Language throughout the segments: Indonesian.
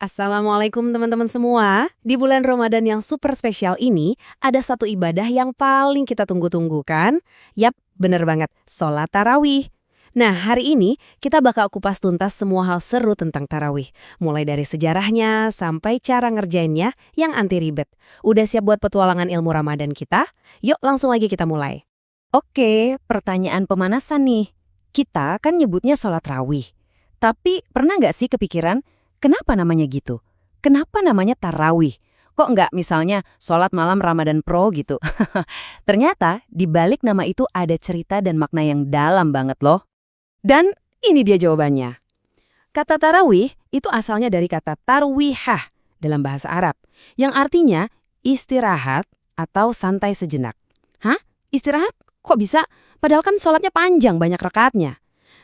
Assalamualaikum teman-teman semua. Di bulan Ramadan yang super spesial ini, ada satu ibadah yang paling kita tunggu-tunggu kan? Yap, bener banget, sholat tarawih. Nah, hari ini kita bakal kupas tuntas semua hal seru tentang tarawih. Mulai dari sejarahnya sampai cara ngerjainnya yang anti ribet. Udah siap buat petualangan ilmu Ramadan kita? Yuk langsung aja kita mulai. Oke, pertanyaan pemanasan nih. Kita kan nyebutnya sholat rawih. Tapi pernah nggak sih kepikiran, kenapa namanya gitu? Kenapa namanya tarawih? Kok nggak misalnya sholat malam Ramadan Pro gitu? Ternyata di balik nama itu ada cerita dan makna yang dalam banget loh. Dan ini dia jawabannya. Kata tarawih itu asalnya dari kata tarwihah dalam bahasa Arab, yang artinya istirahat atau santai sejenak. Hah? Istirahat? Kok bisa? Padahal kan sholatnya panjang, banyak rakaatnya.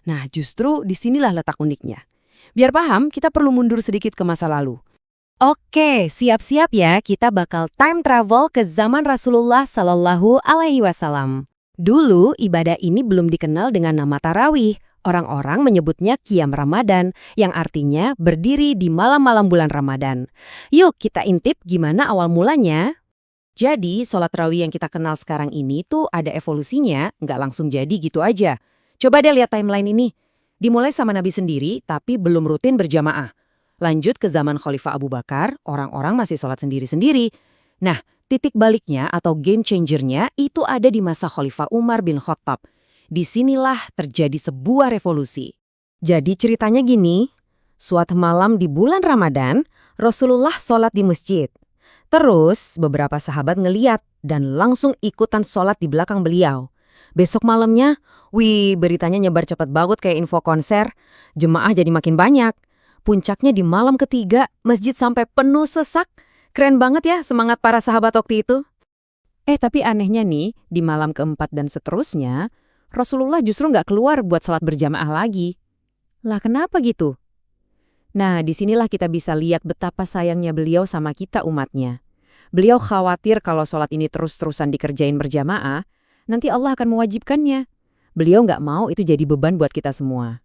Nah, justru disinilah letak uniknya. Biar paham, kita perlu mundur sedikit ke masa lalu. Oke, siap-siap ya, kita bakal time travel ke zaman Rasulullah Sallallahu Alaihi Wasallam. Dulu, ibadah ini belum dikenal dengan nama tarawih. Orang-orang menyebutnya Qiyam Ramadan, yang artinya berdiri di malam-malam bulan Ramadan. Yuk kita intip gimana awal mulanya. Jadi, sholat tarawih yang kita kenal sekarang ini tuh ada evolusinya, nggak langsung jadi gitu aja. Coba deh lihat timeline ini. Dimulai sama Nabi sendiri, tapi belum rutin berjamaah. Lanjut ke zaman Khalifah Abu Bakar, orang-orang masih sholat sendiri-sendiri. Nah, titik baliknya atau game changernya itu ada di masa Khalifah Umar bin Khattab. Disinilah terjadi sebuah revolusi. Jadi ceritanya gini, suatu malam di bulan Ramadan, Rasulullah sholat di masjid. Terus beberapa sahabat ngeliat dan langsung ikutan sholat di belakang beliau. Besok malamnya, beritanya nyebar cepet banget kayak info konser. Jemaah jadi makin banyak. Puncaknya di malam ketiga, masjid sampai penuh sesak. Keren banget ya semangat para sahabat waktu itu. Tapi anehnya nih, di malam keempat dan seterusnya, Rasulullah justru nggak keluar buat sholat berjamaah lagi. Lah kenapa gitu? Nah, disinilah kita bisa lihat betapa sayangnya beliau sama kita umatnya. Beliau khawatir kalau sholat ini terus-terusan dikerjain berjamaah, nanti Allah akan mewajibkannya. Beliau nggak mau itu jadi beban buat kita semua.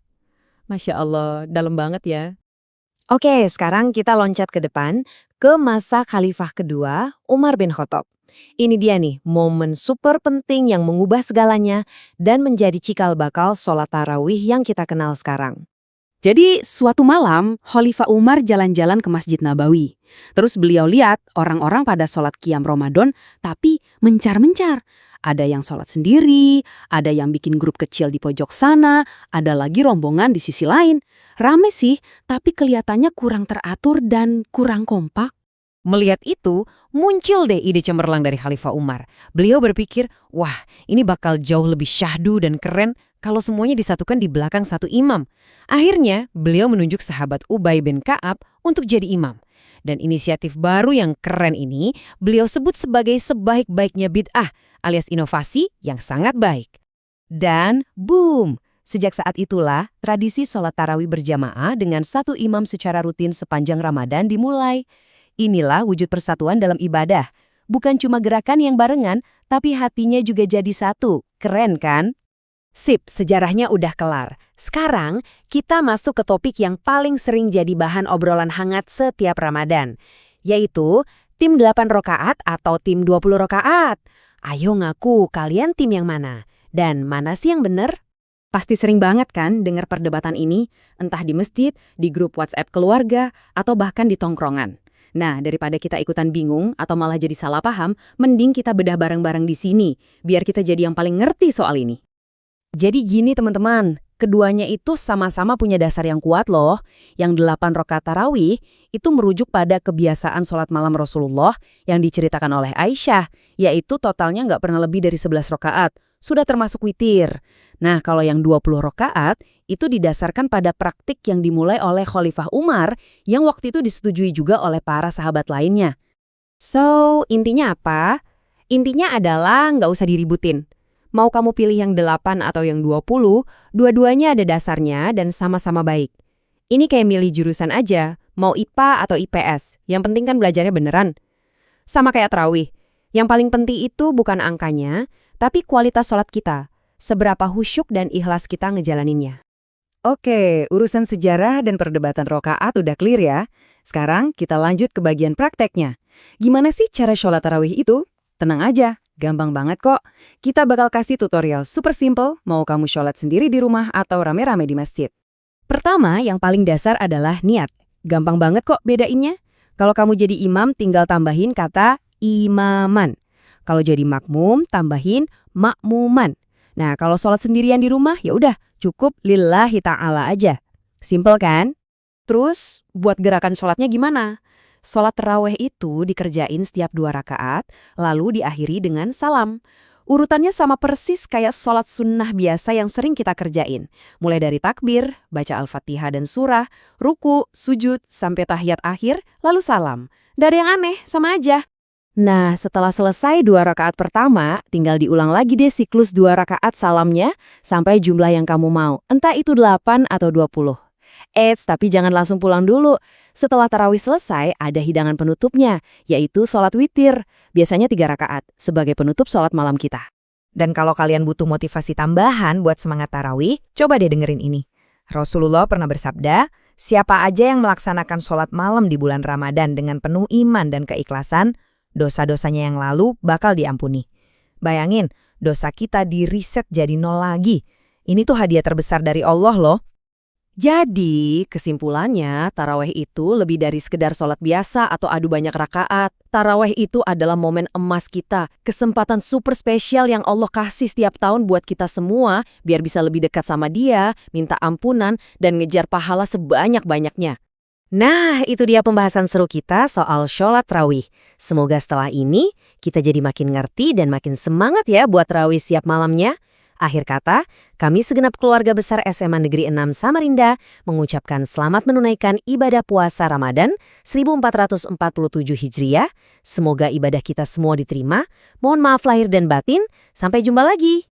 Masya Allah, dalam banget ya. Oke, sekarang kita loncat ke depan, ke masa Khalifah kedua, Umar bin Khattab. Ini dia nih, momen super penting yang mengubah segalanya dan menjadi cikal bakal sholat tarawih yang kita kenal sekarang. Jadi, suatu malam, Khalifah Umar jalan-jalan ke Masjid Nabawi. Terus beliau lihat orang-orang pada sholat Qiyam Ramadan, tapi mencar-mencar. Ada yang sholat sendiri, ada yang bikin grup kecil di pojok sana, ada lagi rombongan di sisi lain. Rame sih, tapi kelihatannya kurang teratur dan kurang kompak. Melihat itu, muncul deh ide cemerlang dari Khalifah Umar. Beliau berpikir, wah ini bakal jauh lebih syahdu dan keren kalau semuanya disatukan di belakang satu imam. Akhirnya, beliau menunjuk sahabat Ubay bin Ka'ab untuk jadi imam. Dan inisiatif baru yang keren ini, beliau sebut sebagai sebaik-baiknya bid'ah, alias inovasi yang sangat baik. Dan boom! Sejak saat itulah, tradisi sholat tarawih berjamaah dengan satu imam secara rutin sepanjang Ramadan dimulai. Inilah wujud persatuan dalam ibadah. Bukan cuma gerakan yang barengan, tapi hatinya juga jadi satu. Keren kan? Sip, sejarahnya udah kelar. Sekarang, kita masuk ke topik yang paling sering jadi bahan obrolan hangat setiap Ramadan, yaitu tim 8 rakaat atau tim 20 rakaat. Ayo ngaku, kalian tim yang mana? Dan mana sih yang bener? Pasti sering banget kan dengar perdebatan ini, entah di masjid, di grup WhatsApp keluarga, atau bahkan di tongkrongan. Nah, daripada kita ikutan bingung atau malah jadi salah paham, mending kita bedah bareng-bareng di sini, biar kita jadi yang paling ngerti soal ini. Jadi gini teman-teman, keduanya itu sama-sama punya dasar yang kuat loh. Yang 8 rakaat tarawih itu merujuk pada kebiasaan sholat malam Rasulullah yang diceritakan oleh Aisyah, yaitu totalnya nggak pernah lebih dari 11 rakaat, sudah termasuk witir. Nah, kalau yang 20 rakaat itu didasarkan pada praktik yang dimulai oleh Khalifah Umar yang waktu itu disetujui juga oleh para sahabat lainnya. So, intinya apa? Intinya adalah nggak usah diributin. Mau kamu pilih yang 8 atau yang 20, dua-duanya ada dasarnya dan sama-sama baik. Ini kayak milih jurusan aja, mau IPA atau IPS, yang penting kan belajarnya beneran. Sama kayak tarawih, yang paling penting itu bukan angkanya, tapi kualitas sholat kita, seberapa khusyuk dan ikhlas kita ngejalaninnya. Oke, urusan sejarah dan perdebatan rokaat udah clear ya. Sekarang kita lanjut ke bagian prakteknya. Gimana sih cara sholat tarawih itu? Tenang aja, gampang banget kok. Kita bakal kasih tutorial super simple, mau kamu sholat sendiri di rumah atau rame-rame di masjid. Pertama, yang paling dasar adalah niat. Gampang banget kok bedainnya. Kalau kamu jadi imam, tinggal tambahin kata imaman. Kalau jadi makmum, tambahin makmuman. Nah, kalau sholat sendirian di rumah, ya udah cukup lillahi ta'ala aja. Simple kan? Terus, buat gerakan sholatnya gimana? Sholat tarawih itu dikerjain setiap 2 rakaat, lalu diakhiri dengan salam. Urutannya sama persis kayak sholat sunnah biasa yang sering kita kerjain. Mulai dari takbir, baca Al-Fatihah dan surah, ruku, sujud, sampai tahiyat akhir, lalu salam. Nggak ada yang aneh, sama aja. Nah, setelah selesai 2 rakaat pertama, tinggal diulang lagi deh siklus 2 rakaat salamnya sampai jumlah yang kamu mau. Entah itu 8 atau 20. Tapi jangan langsung pulang dulu. Setelah tarawih selesai, ada hidangan penutupnya, yaitu sholat witir. Biasanya 3 rakaat, sebagai penutup sholat malam kita. Dan kalau kalian butuh motivasi tambahan buat semangat tarawih, coba deh dengerin ini. Rasulullah pernah bersabda, siapa aja yang melaksanakan sholat malam di bulan Ramadan dengan penuh iman dan keikhlasan, dosa-dosanya yang lalu bakal diampuni. Bayangin, dosa kita di-reset jadi 0 lagi. Ini tuh hadiah terbesar dari Allah loh. Jadi, kesimpulannya, tarawih itu lebih dari sekedar sholat biasa atau adu banyak rakaat. Tarawih itu adalah momen emas kita, kesempatan super spesial yang Allah kasih setiap tahun buat kita semua, biar bisa lebih dekat sama Dia, minta ampunan, dan ngejar pahala sebanyak-banyaknya. Nah, itu dia pembahasan seru kita soal sholat tarawih. Semoga setelah ini kita jadi makin ngerti dan makin semangat ya buat tarawih siap malamnya. Akhir kata, kami segenap keluarga besar SMA Negeri 6 Samarinda mengucapkan selamat menunaikan ibadah puasa Ramadan 1447 Hijriah. Semoga ibadah kita semua diterima. Mohon maaf lahir dan batin. Sampai jumpa lagi.